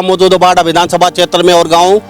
मौजूदाबाद विधानसभा क्षेत्र में और गांव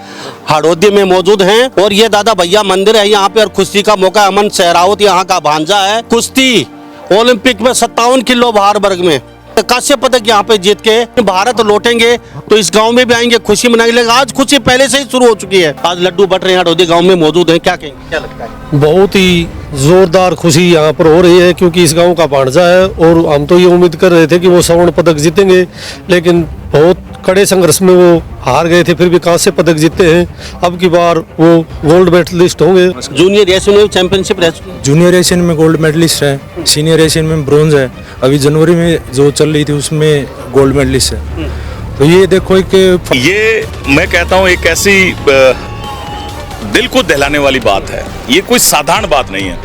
हड़ौदी में मौजूद हैं और ये दादा भैया मंदिर है यहाँ पे और कुश्ती का मौका। अमन सहरावत यहाँ का भांजा है। कुश्ती ओलंपिक में 57 किलो भार वर्ग में कांस्य पदक यहाँ पे जीत के भारत लौटेंगे तो इस गांव में भी आएंगे, खुशी मनाएंगे। आज खुशी पहले से ही शुरू हो चुकी है। आज लड्डू बट रहे हैं, हड़ौदी गांव में मौजूद हैं। क्या कहेंगे, क्या लगता है? बहुत ही जोरदार खुशी यहाँ पर हो रही है क्योंकि इस गांव का भांजा है और हम तो ये उम्मीद कर रहे थे कि वो स्वर्ण पदक जीतेंगे, लेकिन बहुत कड़े संघर्ष में वो हार गए थे, फिर भी कांस्य पदक जीते हैं। अब की बार वो गोल्ड मेडलिस्ट होंगे। जूनियर एशियन में चैंपियनशिप रह चुकी है। जूनियर एशियन में गोल्ड मेडलिस्ट है, सीनियर एशियन में ब्रोंज है, अभी जनवरी में जो चल रही थी उसमें गोल्ड मेडलिस्ट है। तो ये देखो कि ये मैं कहता हूँ एक ऐसी दिल को दहलाने वाली बात है। ये कोई साधारण बात नहीं है।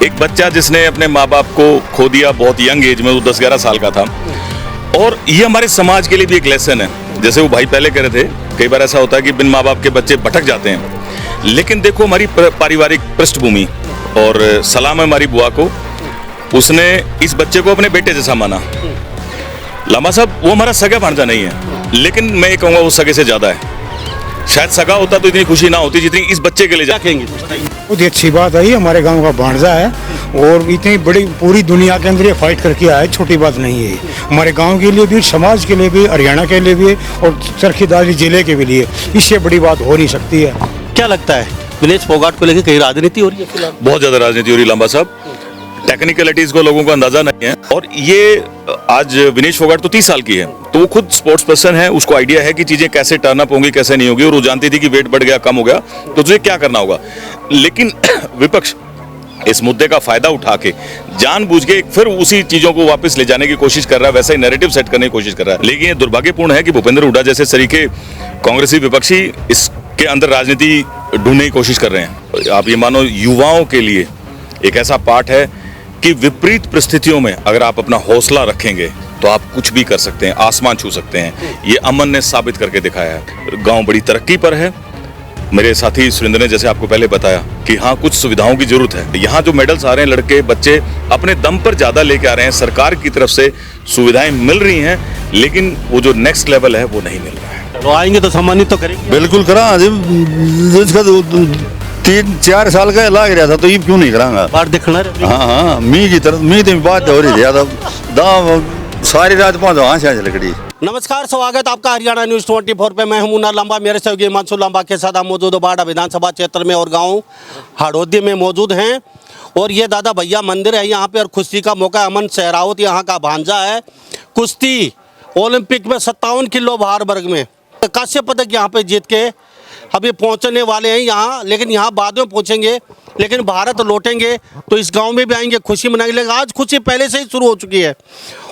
एक बच्चा जिसने अपने माँ बाप को खो दिया बहुत यंग एज में, वो 10-11 साल का था, और ये हमारे समाज के लिए भी एक लेसन है। जैसे वो भाई पहले कह रहे थे, कई बार ऐसा होता है कि बिन माँ बाप के बच्चे भटक जाते हैं, लेकिन देखो हमारी पारिवारिक पृष्ठभूमि और सलाम है हमारी बुआ को, उसने इस बच्चे को अपने बेटे जैसा माना। लामा साहब वो हमारा सगा भांजा नहीं है, लेकिन मैं ये कहूँगा वो सगे से ज़्यादा है। शायद सगा होता तो इतनी खुशी ना होती जितनी इस बच्चे के लिए। जाएंगे बहुत ही अच्छी बात है, हमारे गांव का भांजा है और इतनी बड़ी पूरी दुनिया के अंदर ये फाइट करके आया है, छोटी बात नहीं है। हमारे गांव के लिए भी, समाज के लिए भी, हरियाणा के लिए भी और चरखीदारी जिले के लिए इससे बड़ी बात हो नहीं सकती है। क्या लगता है विनेश फोगाट को लेकर कहीं राजनीति हो रही है फिलहाल? बहुत ज्यादा राजनीति हो रही है लांबा साहब। टेक्निकलिटीज को लोगों को अंदाजा नहीं है। और ये आज विनेश फोगाट तो 30 साल की है, तो वो खुद स्पोर्ट्स पर्सन है, उसको आइडिया है कि चीजें कैसे टर्न अप होंगी कैसे नहीं होगी, और वो जानती थी कि वेट बढ़ गया कम हो गया तो तुझे क्या करना होगा। लेकिन विपक्ष इस मुद्दे का फायदा उठा के जानबूझ के फिर उसी चीजों को वापस ले जाने की कोशिश कर रहा है, वैसा ही नैरेटिव सेट करने की कोशिश कर रहा है। लेकिन ये दुर्भाग्यपूर्ण है कि भूपेंद्र हुड्डा जैसे सरीके कांग्रेसी विपक्षी इसके अंदर राजनीति ढूंढने की कोशिश कर रहे हैं। आप ये मानो युवाओं के लिए एक ऐसा पाठ है कि विपरीत परिस्थितियों में अगर आप अपना हौसला रखेंगे तो आप कुछ भी कर सकते हैं, आसमान छू सकते हैं। ये अमन ने साबित करके दिखाया है। गांव बड़ी तरक्की पर है। मेरे साथी सुरेंद्र ने जैसे आपको पहले बताया कि हाँ कुछ सुविधाओं की जरूरत है। यहाँ जो मेडल्स आ रहे हैं, लड़के बच्चे अपने दम पर ज्यादा लेके आ रहे हैं। सरकार की तरफ से सुविधाएं मिल रही हैं, लेकिन वो जो नेक्स्ट लेवल है वो नहीं मिल रहा है। तो आएंगे तो सम्मानित तो करेंगे। बिल्कुल करा। जिसका 3-4 साल का लाग रहा था तो ये क्यों नहीं करांगा। बाहर दिखना रहे। हाँ मी की तरफ मी तो बात हो रही थी दाम सारी रात 5 वहां से लकड़ी। नमस्कार, स्वागत आपका हरियाणा न्यूज 24 पे। मैं हूं मुन्ना लांबा, मेरे सहयोगी हिमांशु लांबा के साथ हम मौजूदाबाद विधानसभा क्षेत्र में और गांव हड़ौदी में मौजूद हैं और ये दादा भैया मंदिर है यहाँ पे और कुश्ती का मौका। अमन सहरावत यहाँ का भांजा है। कुश्ती ओलंपिक में 57 किलो भार वर्ग में कांस्य पदक यहाँ पे जीत के अभी पहुँचने वाले हैं यहाँ, लेकिन यहाँ बाद में पहुँचेंगे, लेकिन भारत लौटेंगे तो इस गांव में भी आएंगे, खुशी मनाएंगे। आज खुशी पहले से ही शुरू हो चुकी है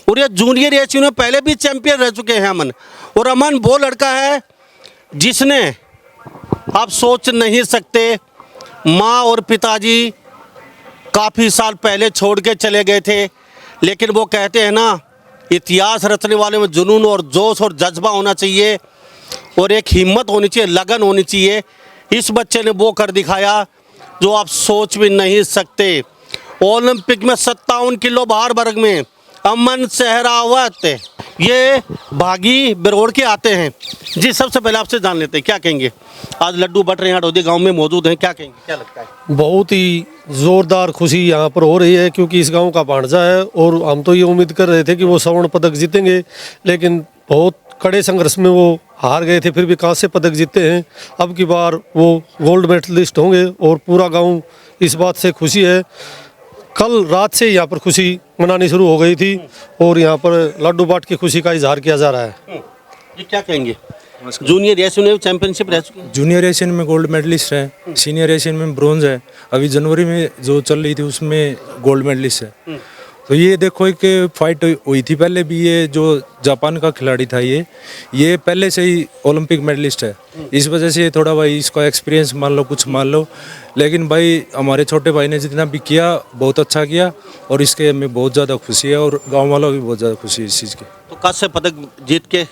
और ये जूनियर एशियन में पहले भी चैंपियन रह चुके हैं अमन। और अमन वो लड़का है जिसने आप सोच नहीं सकते, माँ और पिताजी काफ़ी साल पहले छोड़ के चले गए थे, लेकिन वो कहते हैं ना, इतिहास रचने वाले में जुनून और जोश और जज्बा होना चाहिए और एक हिम्मत होनी चाहिए, लगन होनी चाहिए। इस बच्चे ने वो कर दिखाया जो आप सोच भी नहीं सकते। ओलंपिक में 57 किलो भार वर्ग में अमन सहरावत ये भागी बिरोड़ के आते हैं। जी, सबसे पहले आपसे जान लेते हैं, क्या कहेंगे? आज लड्डू बट रहे हैं, हड़ौदी गांव में मौजूद हैं, क्या कहेंगे, क्या लगता है? बहुत ही जोरदार खुशी यहाँ पर हो रही है क्योंकि इस गांव का भांजा है और हम तो ये उम्मीद कर रहे थे कि वो स्वर्ण पदक जीतेंगे, लेकिन बहुत कड़े संघर्ष में वो हार गए थे, फिर भी कांस्य पदक जीते हैं। अब की बार वो गोल्ड मेडलिस्ट होंगे और पूरा गांव इस बात से खुशी है। कल रात से यहाँ पर खुशी मनानी शुरू हो गई थी और यहाँ पर लड्डू बाट की खुशी का इजहार किया जा रहा है। ये क्या कहेंगे? जूनियर एशियन में चैंपियनशिप रह चुकी है। जूनियर एशियन में गोल्ड मेडलिस्ट है, सीनियर एशियन में ब्रोंज है, अभी जनवरी में जो चल रही थी उसमें गोल्ड मेडलिस्ट है। तो ये देखो कि फाइट हुई थी पहले भी। ये जो जापान का खिलाड़ी था ये पहले से ही ओलंपिक मेडलिस्ट है, इस वजह से थोड़ा भाई इसका एक्सपीरियंस मान लो, कुछ मान लो। लेकिन भाई हमारे छोटे भाई ने जितना भी किया बहुत अच्छा किया और इसके हमें बहुत ज़्यादा खुशी है और गांव वालों की बहुत ज़्यादा खुशी है इस चीज़ की। तो कांस्य पदक जीत के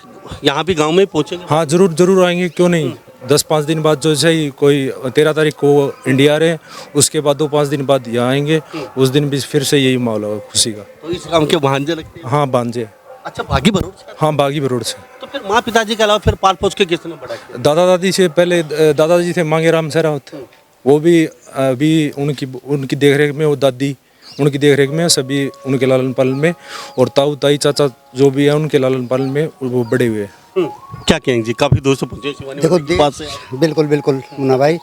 यहाँ भी गांव में पहुँचेंगे? हाँ जरूर आएंगे, क्यों नहीं। 10-5 दिन बाद जो है कोई 13 तारीख को इंडिया रहे, उसके बाद 2-5 दिन बाद यहाँ आएंगे, उस दिन भी फिर से यही माहौल होगा खुशी का। तो इस गांव के भांजे लगते हैं? हाँ भांजे। अच्छा, बागी बरोड़ से? हाँ बागी बरोड़ से। तो फिर माँ पिताजी के अलावा फिर पाल पोस के किसने बड़ा किया? दादा दादी से पहले दादाजी थे मांगेराम सहरावत, वो भी अभी उनकी देखरेख में, वो दादी उनकी देखरेख में, सभी उनके लालन पालन में, और ताऊ ताई चाचा जो भी है उनके लालन पालन में वो बड़े हुए। क्या कहेंगे जी, काफी दूर से पहुंचे शिवानी देखो मैडम के पास से। बिल्कुल बिल्कुल मुन्ना भाई,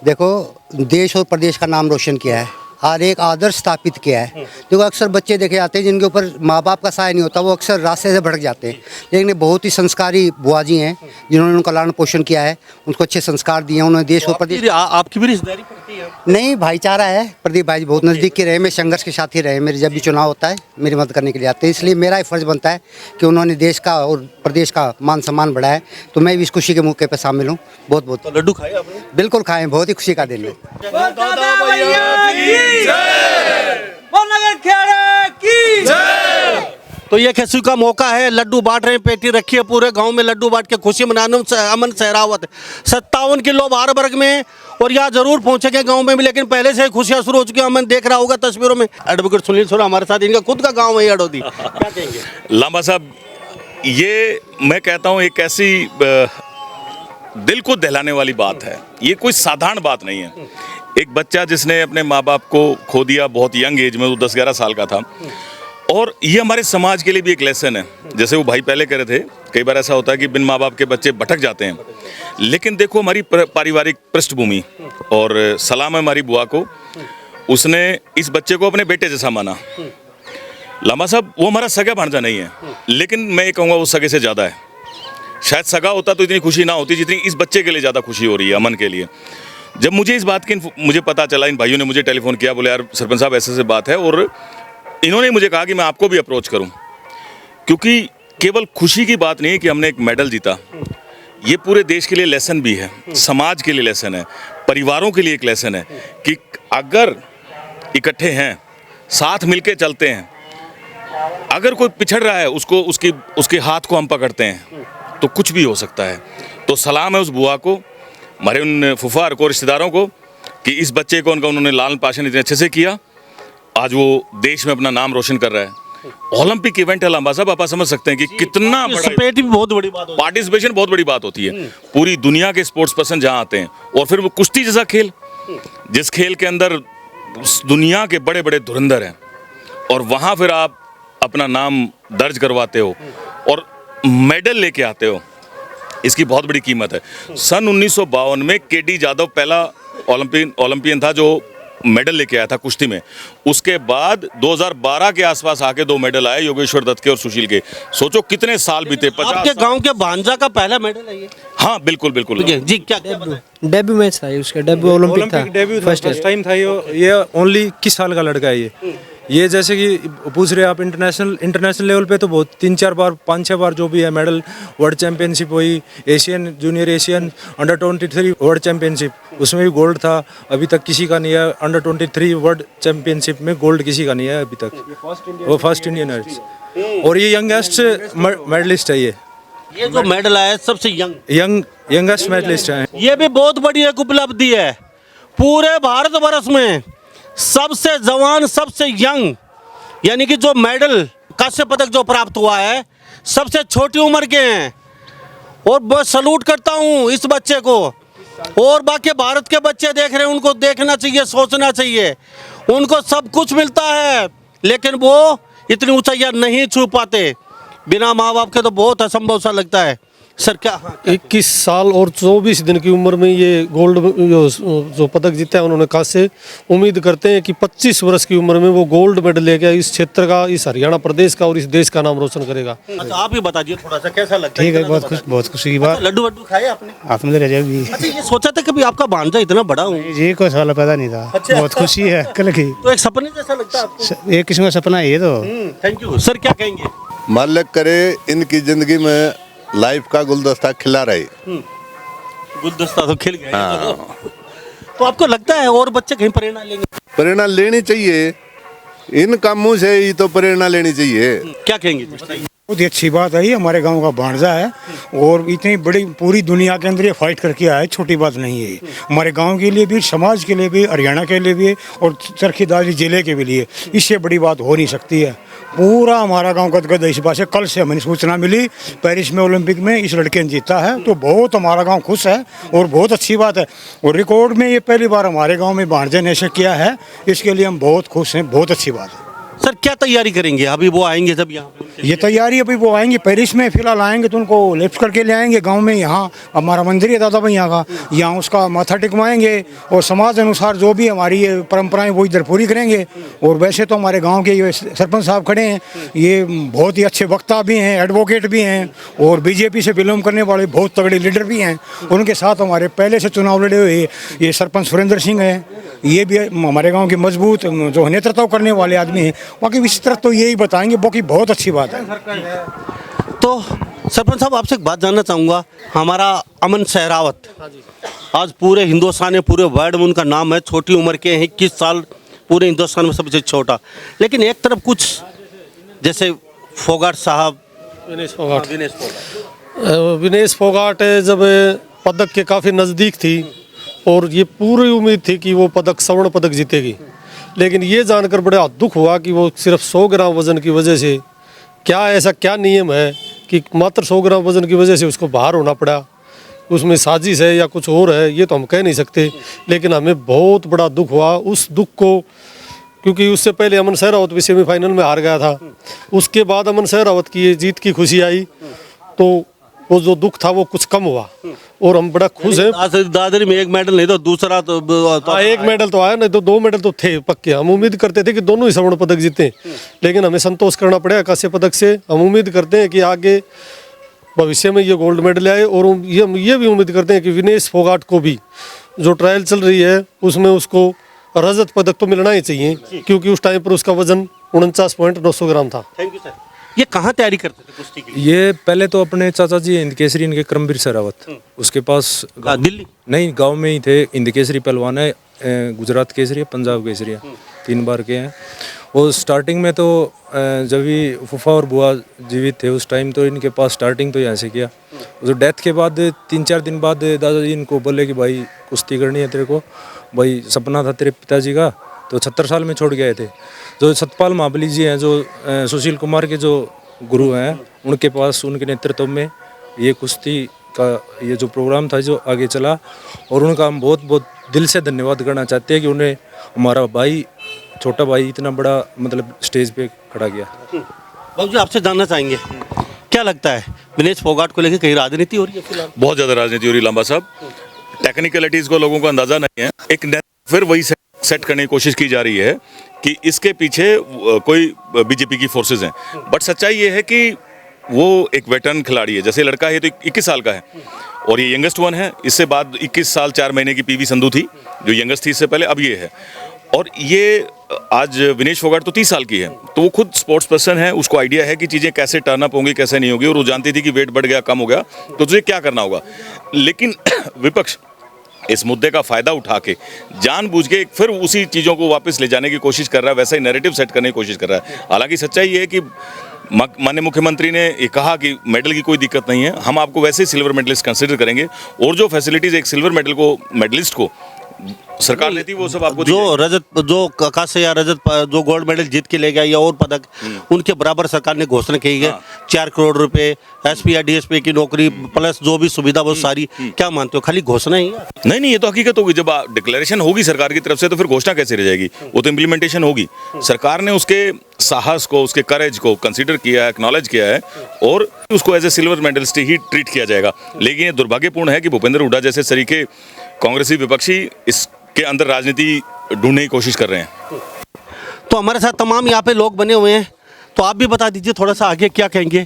देखो देश और प्रदेश का नाम रोशन किया है, हर एक आदर्श स्थापित किया है। देखो अक्सर बच्चे देखे जाते हैं जिनके ऊपर माँ बाप का साया नहीं होता, वो अक्सर रास्ते से भटक जाते हैं, लेकिन बहुत ही संस्कारी बुआ जी हैं जिन्होंने उनका लालन पोषण किया है, उनको अच्छे संस्कार दिए हैं, उन्होंने देश और प्रदेश। आपकी भी रिश्तेदारी पड़ती है? नहीं, भाईचारा है, प्रदीप भाई बहुत नज़दीक के रहे, मेरे संघर्ष के साथी रहे, मेरे जब भी चुनाव होता है मेरी मदद करने के लिए आते हैं, इसलिए मेरा ही फर्ज बनता है कि उन्होंने देश का और प्रदेश का मान सम्मान बढ़ाया है, तो मैं भी इस खुशी के मौके पर शामिल हूँ। बहुत बहुत तो लड्डू खाए आपने? बिल्कुल खाएं, बहुत ही खुशी का दिन है। तो ये खुशी का मौका है, लड्डू बांट रहे हैं, पेटी रखी है, पूरे गांव में लड्डू बांट के खुशी मनाने। अमन सहरावत 57 किलो भार वर्ग में, और यहाँ जरूर पहुंचेंगे गांव में भी, लेकिन पहले से ही खुशियां शुरू हो चुकी हैं। अमन देख रहा होगा तस्वीरों में। एडवोकेट सुनील सोरा हमारे साथ, इनका खुद का गाँव है हड़ौदी, क्या कहेंगे? लांबा साहब, ये मैं कहता हूँ एक ऐसी दिल को दहलाने वाली बात है, ये कोई साधारण बात नहीं है। एक बच्चा जिसने अपने माँ बाप को खो दिया बहुत यंग एज में, वो 10-11 साल का था, और ये हमारे समाज के लिए भी एक लेसन है। जैसे वो भाई पहले कह रहे थे, कई बार ऐसा होता है कि बिन माँ बाप के बच्चे भटक जाते हैं, लेकिन देखो हमारी पारिवारिक पृष्ठभूमि, और सलाम है हमारी बुआ को, उसने इस बच्चे को अपने बेटे जैसा माना। लांबा साहब, वो हमारा सगा भांजा नहीं है, लेकिन मैं ये कहूँगा वो सगे से ज़्यादा है। शायद सगा होता तो इतनी खुशी ना होती जितनी इस बच्चे के लिए ज़्यादा खुशी हो रही है, अमन के लिए। जब मुझे इस बात की मुझे पता चला, इन भाइयों ने मुझे टेलीफोन किया, बोले यार सरपंच साहब ऐसे बात है, और इन्होंने मुझे कहा कि मैं आपको भी अप्रोच करूं, क्योंकि केवल खुशी की बात नहीं है कि हमने एक मेडल जीता, ये पूरे देश के लिए लेसन भी है, समाज के लिए लेसन है, परिवारों के लिए एक लेसन है कि अगर इकट्ठे हैं, साथ मिलके चलते हैं, अगर कोई पिछड़ रहा है उसको उसके हाथ को हम पकड़ते हैं तो कुछ भी हो सकता है। तो सलाम है उस बुआ को, हमारे उन फुफार को, रिश्तेदारों को, कि इस बच्चे को उन्होंने लालन पालन इतने अच्छे से किया, आज वो देश में अपना नाम रोशन कर रहा है। ओलंपिक इवेंट है लांबा साहब, आप समझ सकते हैं कि कितना पार्टिसिपेट भी बहुत बड़ी बात होती है, पार्टिसिपेशन बहुत बड़ी बात होती है। पूरी दुनिया के स्पोर्ट्स पर्सन जहाँ आते हैं, और फिर वो कुश्ती जैसा खेल, जिस खेल के अंदर दुनिया के बड़े बड़े धुरंधर हैं, और वहाँ फिर आप अपना नाम दर्ज करवाते हो और मेडल लेके आते हो, इसकी बहुत बड़ी कीमत है। सन 1952 में केडी जादव पहला ओलंपियन था जो मेडल लेके आया था कुश्ती में। उसके बाद 2012 के आसपास आके 2 मेडल आए, योगेश्वर दत्त के और सुशील के। सोचो कितने साल बीते। 50 आपके गांव के भांजा का पहला मेडल है ये? हाँ बिल्कुल बिल्कुल जी, क्या डेब्यू मैच था उसका, डेब्यू ओलंपिक था, डेब्यू फर्स्ट टाइम था ये ओनली 21 साल का लड़का है ये जैसे कि पूछ रहे आप, इंटरनेशनल लेवल पे तो बहुत 3-4 बार 5-6 बार जो भी है मेडल, वर्ल्ड चैंपियनशिप हुई, Asian junior Asian under 23 world championship, उसमें भी गोल्ड था, अभी तक किसी का नहीं है। अंडर 23 वर्ल्ड चैंपियनशिप में गोल्ड किसी का नहीं है अभी तक, वो फर्स्ट इंडियन है, और ये यंगेस्ट मेडलिस्ट है। ये जो मेडल आया सबसे यंगेस्ट मेडलिस्ट है। ये भी बहुत बड़ी एक उपलब्धि है, पूरे भारतवर्ष में सबसे जवान, सबसे यंग, यानी कि जो मेडल कांस्य पदक जो प्राप्त हुआ है सबसे छोटी उम्र के हैं, और बहुत सलूट करता हूं इस बच्चे को। और बाकी भारत के बच्चे देख रहे हैं, उनको देखना चाहिए, सोचना चाहिए, उनको सब कुछ मिलता है, लेकिन वो इतनी ऊंचाइयां नहीं छू पाते। बिना माँ बाप के तो बहुत असंभव सा लगता है। सर क्या? 21 साल और 24 दिन की उम्र में ये गोल्ड जो पदक जीता है उन्होंने कांस्य। उम्मीद करते हैं कि 25 वर्ष की उम्र में वो गोल्ड मेडल लेके इस क्षेत्र का, इस हरियाणा प्रदेश का और इस देश का नाम रोशन करेगा। अच्छा, आप ही बताइए थोड़ा सा, कैसा लगता है? ठीक है, बहुत खुशी की बात। लड्डू वड्डू खाए आपने? आपने रजा भी अच्छा, ये सोचा था कभी आपका भांजा इतना बड़ा हो? जी, कोई सवाल पैदा नहीं था। अच्छा। बहुत खुशी है कल की, तो एक सपने जैसा लगता है आपको? एक किस्म का सपना है ये तो। थैंक यू सर, क्या कहेंगे? मालिक करे इनकी जिंदगी में लाइफ का गुलदस्ता खिला रहे। गुलदस्ता तो खिल गया। हाँ। तो आपको लगता है और बच्चे कहीं प्रेरणा लेंगे? प्रेरणा लेनी चाहिए, इन कामों से ही तो प्रेरणा लेनी चाहिए। क्या कहेंगे? बहुत ही अच्छी बात है, ये हमारे गांव का भांजा है और इतनी बड़ी पूरी दुनिया के अंदर ये फाइट करके आया है, छोटी बात नहीं है। हमारे गांव के लिए भी, समाज के लिए भी, हरियाणा के लिए भी और चरखी दादरी जिले के भी लिए इससे बड़ी बात हो नहीं सकती है। पूरा हमारा गांव गदगद है इस बात से। कल से हमें सूचना मिली पेरिस में ओलंपिक में इस लड़के ने जीता है, तो बहुत हमारा गांव खुश है और बहुत अच्छी बात है। और रिकॉर्ड में ये पहली बार हमारे गांव में भांजे ने ऐसे किया है, इसके लिए हम बहुत खुश हैं, बहुत अच्छी बात है। सर क्या तैयारी करेंगे अभी वो आएंगे जब यहाँ पे? ये तैयारी अभी वो आएंगे पेरिस में, फिलहाल आएंगे तो उनको लिफ्ट करके ले आएंगे गांव में। यहाँ हमारा मंदिर है दादा भैया का, यहाँ उसका माथा टिकवाएंगे और समाज अनुसार जो भी हमारी ये परंपराएं वो इधर पूरी करेंगे। और वैसे तो हमारे गांव के ये सरपंच साहब खड़े हैं, ये बहुत ही अच्छे वक्ता भी हैं, एडवोकेट भी हैं और बीजेपी से बिलोंग करने वाले बहुत तगड़े लीडर भी हैं। उनके साथ हमारे पहले से चुनाव लड़े हुए ये सरपंच सुरेंद्र सिंह हैं, ये भी हमारे गाँव के मजबूत जो नेतृत्व करने वाले आदमी हैं। बाकी विस्तृत तो यही बताएंगे, बाकी बहुत अच्छी बात है। तो सरपंच साहब आपसे एक बात जानना चाहूँगा, हमारा अमन सहरावत आज पूरे हिंदुस्तान में, पूरे वर्ल्ड में उनका नाम है। छोटी उम्र के हैं, 21 साल, पूरे हिंदुस्तान में सबसे छोटा। लेकिन एक तरफ कुछ जैसे फोगाट साहब, विनेश फोगाट जब पदक के काफ़ी नज़दीक थी और ये पूरी उम्मीद थी कि वो पदक, स्वर्ण पदक जीतेगी, लेकिन ये जानकर बड़ा दुख हुआ कि वो सिर्फ 100 ग्राम वज़न की वजह से, क्या नियम है कि मात्र 100 ग्राम वज़न की वजह से उसको बाहर होना पड़ा। उसमें साजिश है या कुछ और है ये तो हम कह नहीं सकते, लेकिन हमें बहुत बड़ा दुख हुआ। उस दुख को, क्योंकि उससे पहले अमन सहरावत भी सेमीफाइनल में हार गया था, उसके बाद अमन सहरावत की ये जीत की खुशी आई तो वो जो दुख था वो कुछ कम हुआ और हम बड़ा खुश हैं। दादरी में एक मेडल नहीं तो दूसरा तो एक मेडल तो आया, नहीं तो 2 मेडल तो थे पक्के। हम उम्मीद करते थे कि दोनों ही स्वर्ण पदक जीते, लेकिन हमें संतोष करना पड़ेगा कांस्य पदक से। हम उम्मीद करते हैं कि आगे भविष्य में ये गोल्ड मेडल आए और ये भी उम्मीद करते हैं कि विनेश फोगाट को भी जो ट्रायल चल रही है उसमें उसको रजत पदक तो मिलना ही चाहिए, क्योंकि उस टाइम पर उसका वजन 49.900 ग्राम था। Thank you sir. ये कहाँ तैयारी करते थे कुश्ती की? ये पहले तो अपने चाचा जी हिंद केसरी, इनके करमवीर सहरावत, उसके पास दिल्ली नहीं, गांव में ही थे। हिंद केसरी पहलवान है, गुजरात केसरी है, पंजाब केसरी है, 3 बार के हैं। और स्टार्टिंग में तो जब भी फूफा और बुआ जीवित थे उस टाइम तो इनके पास स्टार्टिंग तो यहाँ से किया। जो डेथ के बाद 3-4 दिन बाद दादाजी इनको बोले कि भाई कुश्ती करनी है तेरे को, भाई सपना था तेरे पिताजी का, तो 76 साल में छोड़ गए थे। जो सतपाल महाबली जी हैं, जो सुशील कुमार के जो गुरु हैं, उनके पास, उनके नेतृत्व में ये कुश्ती का ये जो प्रोग्राम था जो आगे चला। और उनका हम बहुत बहुत दिल से धन्यवाद करना चाहते हैं कि उन्हें हमारा भाई, छोटा भाई इतना बड़ा मतलब स्टेज पे खड़ा किया। बाबू जी आपसे जानना चाहेंगे, क्या लगता है विनेश फोगाट को लेकर कहीं राजनीति हो रही है फिलहाल? बहुत ज़्यादा राजनीति हो रही है लांबा साहब। टेक्निकलिटीज़ को लोगों को अंदाज़ा नहीं है। एक फिर वही सेट करने की कोशिश की जा रही है कि इसके पीछे कोई बीजेपी की फोर्सेस हैं, बट सच्चाई ये है कि वो एक वेटरन खिलाड़ी है। जैसे लड़का है तो 21 साल का है और ये यंगेस्ट वन है। इससे बाद 21 साल 4 महीने की पीवी संधू थी जो यंगेस्ट थी इससे पहले, अब ये है। और ये आज विनेश फोगाट तो 30 साल की है, तो वो खुद स्पोर्ट्स पर्सन है, उसको आइडिया है कि चीज़ें कैसे टर्न अप होंगी, कैसे नहीं होगी। और वो जानती थी कि वेट बढ़ गया, कम हो गया तो तुझे क्या करना होगा। लेकिन विपक्ष इस मुद्दे का फायदा उठा के जानबूझ के फिर उसी चीज़ों को वापस ले जाने की कोशिश कर रहा है, वैसा ही नैरेटिव सेट करने की कोशिश कर रहा है। हालांकि सच्चाई ये है कि माननीय मुख्यमंत्री ने ये कहा कि मेडल की कोई दिक्कत नहीं है, हम आपको वैसे ही सिल्वर मेडलिस्ट कंसिडर करेंगे और जो फैसिलिटीज़ एक सिल्वर मेडल को, मेडलिस्ट को सरकार लेती वो सब आपको जो रजत, जो कांस्य या रजत, जो गोल्ड मेडल जीत के ले गया या और पदक, उनके बराबर सरकार ने घोषणा की है। 4 करोड़ रुपए, एसपी या डीएसपी की नौकरी प्लस जो भी सुविधा वो सारी। क्या मानते हो खाली घोषणा ही है? नहीं, ये तो हकीकत होगी। जब डिक्लेरेशन होगी सरकार की तरफ से तो फिर घोषणा कैसे रह जाएगी, वो तो इम्प्लीमेंटेशन होगी। सरकार ने उसके साहस को, उसके करेज को कंसीडर किया है, एक्नॉलेज किया है और उसको एज ए सिल्वर मेडलिस्ट ही ट्रीट किया जाएगा। लेकिन ये दुर्भाग्यपूर्ण है कि भूपेंद्र हुड्डा जैसे सरीके कांग्रेसी विपक्षी इसके अंदर राजनीति ढूंढने की कोशिश कर रहे हैं। तो हमारे साथ तमाम यहाँ पे लोग बने हुए हैं, तो आप भी बता दीजिए थोड़ा सा आगे क्या कहेंगे,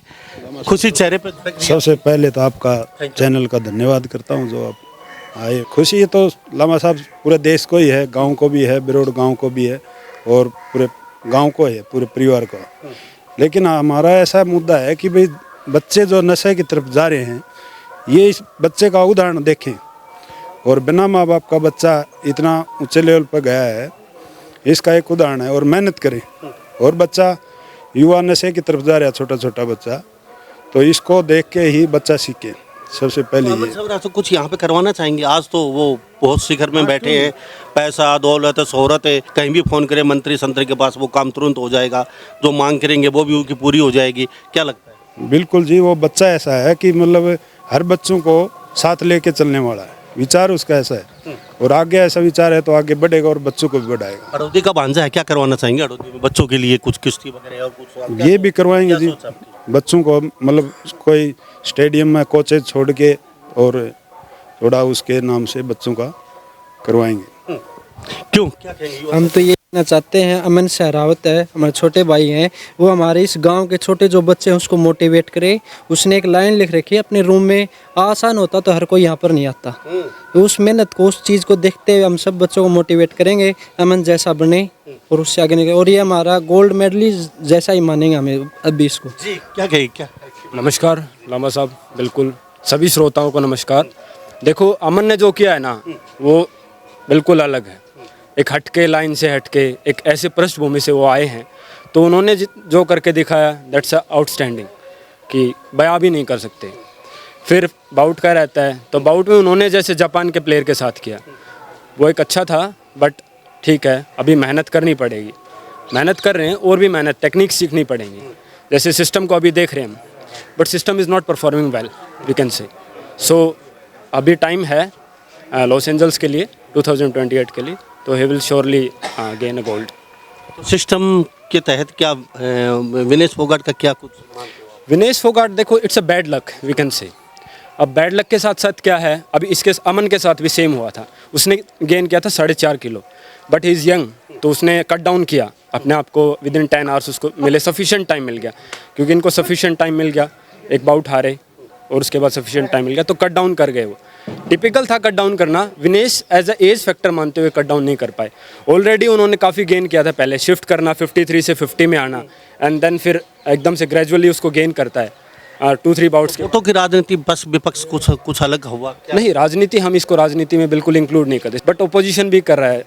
खुशी चेहरे पे। सबसे पहले तो आपका चैनल का धन्यवाद करता हूँ जो आप आए। खुशी ये तो लामा साहब पूरे देश को ही है, गांव को भी है, बिरोड़ गांव को भी है और पूरे गांव को है, पूरे परिवार को। लेकिन हमारा ऐसा मुद्दा है कि भाई बच्चे जो नशे की तरफ जा रहे हैं, ये इस बच्चे का उदाहरण देखें। और बिना माँ बाप का बच्चा इतना ऊंचे लेवल पर गया है, इसका एक उदाहरण है। और मेहनत करें। और बच्चा युवा नशे की तरफ जा रहा है, छोटा छोटा बच्चा, तो इसको देख के ही बच्चा सीखे, सबसे पहले अमन ये। साहब रासो कुछ यहाँ पे करवाना चाहेंगे? आज तो वो बहुत शिखर में बैठे हैं, पैसा दौलत है शोहरत है, कहीं भी फ़ोन करें मंत्री संतरी के पास वो काम तुरंत हो जाएगा, जो मांग करेंगे वो भी उनकी पूरी हो जाएगी, क्या लगता है? बिल्कुल जी, वो बच्चा ऐसा है कि मतलब हर बच्चों को साथ लेके चलने वाला है, विचार उसका ऐसा है, और आगे ऐसा विचार है तो आगे बढ़ेगा और बच्चों को भी बढ़ाएगा। हड़ौदी का भांजा है, क्या करवाना चाहेंगे हड़ौदी में बच्चों के लिए? कुछ किश्ती वगैरह और कुछ ये भी करवाएंगे जी, बच्चों को मतलब कोई स्टेडियम में कोचेज छोड़ के और थोड़ा उसके नाम से बच्चों का करवाएंगे। क्यों, क्या कहेंगे? हम तो ये कहना चाहते हैं, अमन सहरावत है, हमारे छोटे भाई हैं, वो हमारे इस गांव के छोटे जो बच्चे हैं उसको मोटिवेट करे। उसने एक लाइन लिख रखी है अपने रूम में, आसान होता तो हर कोई यहाँ पर नहीं आता। तो उस मेहनत को, उस चीज़ को देखते हुए हम सब बच्चों को मोटिवेट करेंगे, अमन जैसा बने और उससे आगे निकले, और ये हमारा गोल्ड मेडलिस्ट जैसा ही मानेंगे हमें अभी इसको। जी क्या कहेंगे? क्या नमस्कार लामा साहब, बिल्कुल सभी श्रोताओं को नमस्कार। देखो, अमन ने जो किया है ना वो बिल्कुल अलग है, एक हटके लाइन से हटके एक ऐसे पृष्ठभूमि से वो आए हैं, तो उन्होंने जो करके दिखाया दैट्स आउटस्टैंडिंग, कि बयां भी नहीं कर सकते। फिर बाउट का रहता है, तो बाउट में उन्होंने जैसे जापान के प्लेयर के साथ किया, वो एक अच्छा था, बट ठीक है, अभी मेहनत करनी पड़ेगी, मेहनत कर रहे हैं और भी मेहनत टेक्निक सीखनी पड़ेंगी। जैसे सिस्टम को अभी देख रहे हैं हम, but system is not performing well, we can say. So अभी टाइम है लॉस एंजल्स के लिए 2028 के लिए, तो he will surely gain a gold. System के तहत क्या विनेश फोगाट का क्या कुछ? विनेश फोगाट, देखो it's a bad luck, we can say. अब बैड लक के साथ साथ क्या है, अभी इसके अमन के साथ भी सेम हुआ था, उसने गेन किया था 4.5 kilo, but he is young, तो उसने कट डाउन किया अपने आप को, विद इन 10 आवर्स उसको मिले, सफिशिएंट टाइम मिल गया, क्योंकि इनको सफिशिएंट टाइम मिल गया, एक बाउट हारे और उसके बाद सफिशिएंट टाइम मिल गया, तो कट डाउन कर गए वो। टिपिकल था कट डाउन करना, Vinesh as a age factor मानते हुए कट डाउन नहीं कर पाए। ऑलरेडी उन्होंने काफ़ी गेन किया था पहले, शिफ्ट करना 53 से 50 में आना, एंड देन फिर एकदम से ग्रेजुअली उसको गेन करता है 2-3 बाउट्स के। वोटों की राजनीति बस विपक्ष कुछ अलग हुआ? नहीं, राजनीति हम इसको राजनीति में बिल्कुल इंक्लूड नहीं करते, बट ओपोजिशन भी कर रहा है,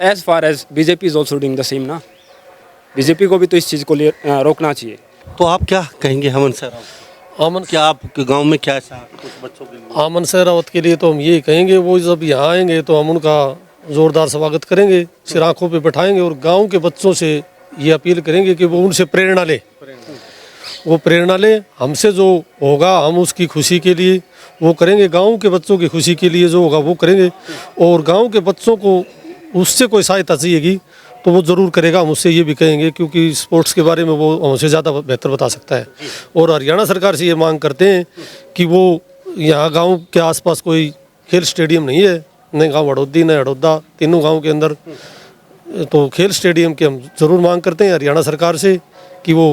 as far as BJP is also doing the same ना। बीजेपी को भी तो इस चीज़ को रोकना चाहिए। तो आप क्या कहेंगे अमन सर? अमन क्या आपके गांव में क्या ऐसा कुछ बच्चों के लिए? अमन सहरावत के लिए तो हम यही कहेंगे, वो जब यहाँ आएंगे तो हम उनका ज़ोरदार स्वागत करेंगे, सिर आँखों पे बैठाएंगे और गांव के बच्चों से ये अपील करेंगे कि वो उनसे प्रेरणा ले, वो प्रेरणा ले। हमसे जो होगा हम उसकी खुशी के लिए वो करेंगे, गांव के बच्चों की खुशी के लिए जो होगा वो करेंगे, और गांव के बच्चों को उससे कोई सहायता चाहिएगी तो वो ज़रूर करेगा। हम उससे ये भी कहेंगे, क्योंकि स्पोर्ट्स के बारे में वो हमसे ज़्यादा बेहतर बता सकता है। और हरियाणा सरकार से ये मांग करते हैं कि वो यहाँ गांव के आसपास कोई खेल स्टेडियम नहीं है, न गाँव हड़ौदी न हड़ौदा, तीनों गांव के अंदर, तो खेल स्टेडियम की हम ज़रूर मांग करते हैं हरियाणा सरकार से कि वो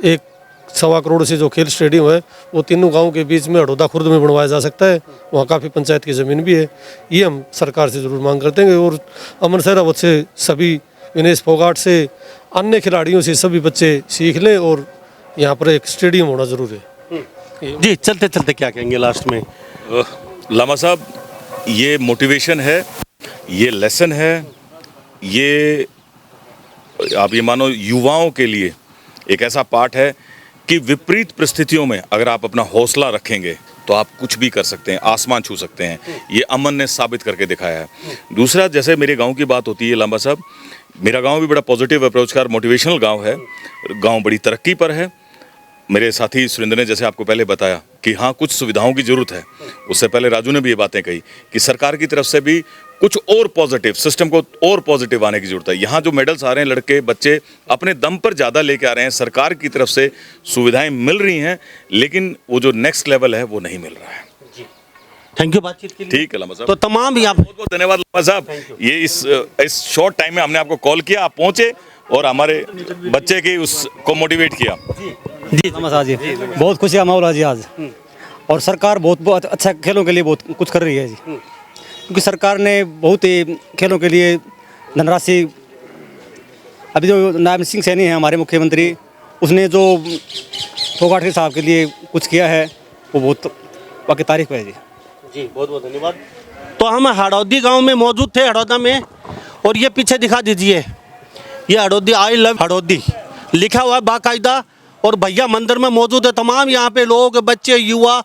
1.25 करोड़ से जो खेल स्टेडियम है वो तीनों गाँव के बीच में हड़ौदा खुर्द में बनवाया जा सकता है, वहाँ काफ़ी पंचायत की ज़मीन भी है। ये हम सरकार से ज़रूर मांग करते हैं। और अमन सहरावत से, सभी विनेश फोगाट से, अन्य खिलाड़ियों से सभी बच्चे सीख लें, और यहाँ पर एक स्टेडियम होना ज़रूर है। जी चलते चलते क्या कहेंगे लास्ट में? लामा साहब, ये मोटिवेशन है, ये लेसन है, ये आप ये मानो युवाओं के लिए एक ऐसा पाठ है कि विपरीत परिस्थितियों में अगर आप अपना हौसला रखेंगे तो आप कुछ भी कर सकते हैं, आसमान छू सकते हैं। ये अमन ने साबित करके दिखाया है। दूसरा, जैसे मेरे गांव की बात होती है लांबा साहब, मेरा गांव भी बड़ा पॉजिटिव अप्रोच का और मोटिवेशनल गांव है, गांव बड़ी तरक्की पर है। मेरे साथी सुरेंद्र ने जैसे आपको पहले बताया कि हाँ कुछ सुविधाओं की ज़रूरत है, उससे पहले राजू ने भी ये बातें कही कि सरकार की तरफ से भी कुछ और पॉजिटिव, सिस्टम को और पॉजिटिव आने की ज़रूरत है। यहाँ जो मेडल्स आ रहे हैं, लड़के बच्चे अपने दम पर ज़्यादा लेके आ रहे हैं, सरकार की तरफ से सुविधाएं मिल रही हैं, लेकिन वो जो नेक्स्ट लेवल है वो नहीं मिल रहा है। थैंक यू बातचीत के लिए। ठीक है लामा साहब, तो तमाम भी आप बहुत बहुत धन्यवाद लामा साहब। ये इस शॉर्ट टाइम में हमने आपको कॉल किया, आप पहुंचे और हमारे बच्चे की उसको मोटिवेट किया। जी नमस्कार जी, बहुत खुशी का माहौल है जी आज, और सरकार बहुत अच्छा खेलों के लिए बहुत कुछ कर रही है जी, क्योंकि सरकार ने बहुत ही खेलों के लिए धनराशि, अभी जो नायब सिंह सैनी है हमारे मुख्यमंत्री, उसने जो फोगाट के साहब के लिए कुछ किया है वो बहुत बाकी तारीफ है जी। जी बहुत बहुत धन्यवाद। तो हम हड़ौदी गांव में मौजूद थे, हड़ौदा में, और ये पीछे दिखा दीजिए, ये हड़ौदी, आई लव हड़ौदी लिखा हुआ है बाकायदा, और भैया मंदिर में मौजूद है तमाम यहाँ पे लोग, बच्चे, युवा।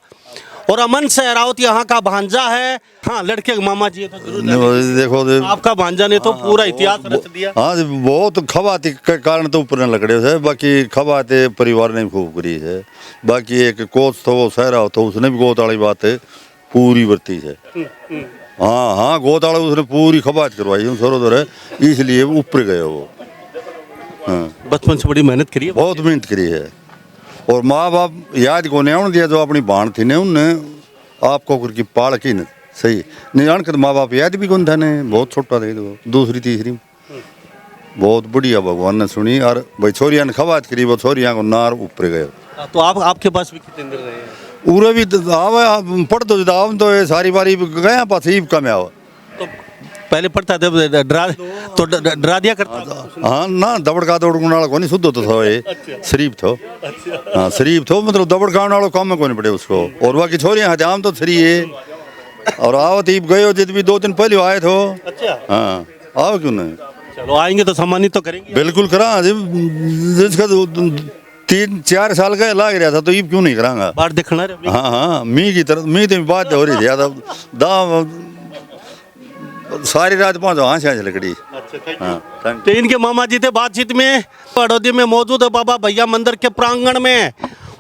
और अमन सहरावत यहाँ का भांजा है। हाँ, लड़के के मामा जी है तो जरूर देखो आपका भांजा ने तो पूरा इतिहास रच दिया। हाँ जी, बहुत खबाती के कारण तो ऊपर न लकड़े है, बाकी खबाते परिवार ने खूब करी है। बाकी एक कोच था वो सहरा था, उसने भी गोताड़ी बात है पूरी बरती है। हाँ हाँ, गोताड़ा उसने पूरी खबात करवाई सरोदर है, इसलिए ऊपर गए वो। हाँ, बचपन से बड़ी मेहनत करी है, बहुत मेहनत करी है। और माँ बाप याद को नहीं दिया, जो अपनी बाण थी ने उनने आपको करके पाल की न सही नहीं जान कर माँ बाप याद भी कौन था ने, बहुत छोटा थे तो दूसरी तीसरी बहुत बढ़िया भगवान ने सुनी। और भाई छोरिया ने खबात करी, वो छोरिया को नार ऊपर गए। तो आपके पास भी कितने दिन रहे हैं? उरे भी आवे पढ़ तो जाओ तो ये सारी बारी गया पास ईब का में आओ। तो पहले पढ़ता था, डरा दिया करता था? हाँ ना, दबड़ का दौड़ वाला को नहीं शुद्ध तो था ये, शरीफ थो। हाँ शरीफ थो, मतलब दबड़ गाँव वालों काम में को नहीं पड़े उसको। और बाकी छोरियाँ हजाम तो थरी है। और आवत ईब गए हो जित भी 2 दिन पहले आए थे। हाँ आओ क्यों नहीं, चलो आएंगे तो सम्मानित तो करेंगे। बिल्कुल करा, जिसका 3-4 साल का लाग रहा था तो ईब क्यों नहीं करांगा। बाहर देखना। हाँ हाँ, मी की तरफ मी तो बात हो रही थी दाम सारी रात पहुंचो हाँ से लकड़ी। हाँ, तो इनके मामा जी थे बातचीत में। हड़ौदी में मौजूद है बाबा भैया मंदिर के प्रांगण में,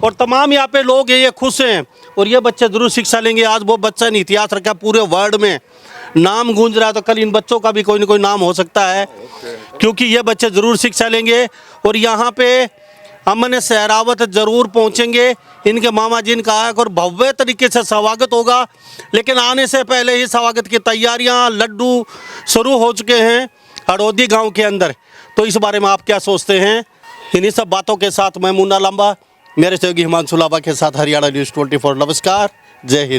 और तमाम यहाँ पे लोग ये खुश हैं। और ये बच्चे जरूर शिक्षा लेंगे। आज वो बच्चा ने इतिहास रखा, पूरे वर्ल्ड में नाम गूंज रहा है, तो कल इन बच्चों का भी कोई ना कोई नाम हो सकता है, क्योंकि ये बच्चे जरूर शिक्षा लेंगे। और यहाँ पे अमन सहरावत जरूर पहुँचेंगे। इनके मामा जी ने कहा है और भव्य तरीके से स्वागत होगा, लेकिन आने से पहले ही स्वागत की तैयारियां, लड्डू शुरू हो चुके हैं हड़ौदी गांव के अंदर। तो इस बारे में आप क्या सोचते हैं? इन्हीं सब बातों के साथ मैं मुन्ना लंबा, मेरे सहयोगी हिमांशु लांबा के साथ हरियाणा न्यूज़ 24। नमस्कार, जय हिंद।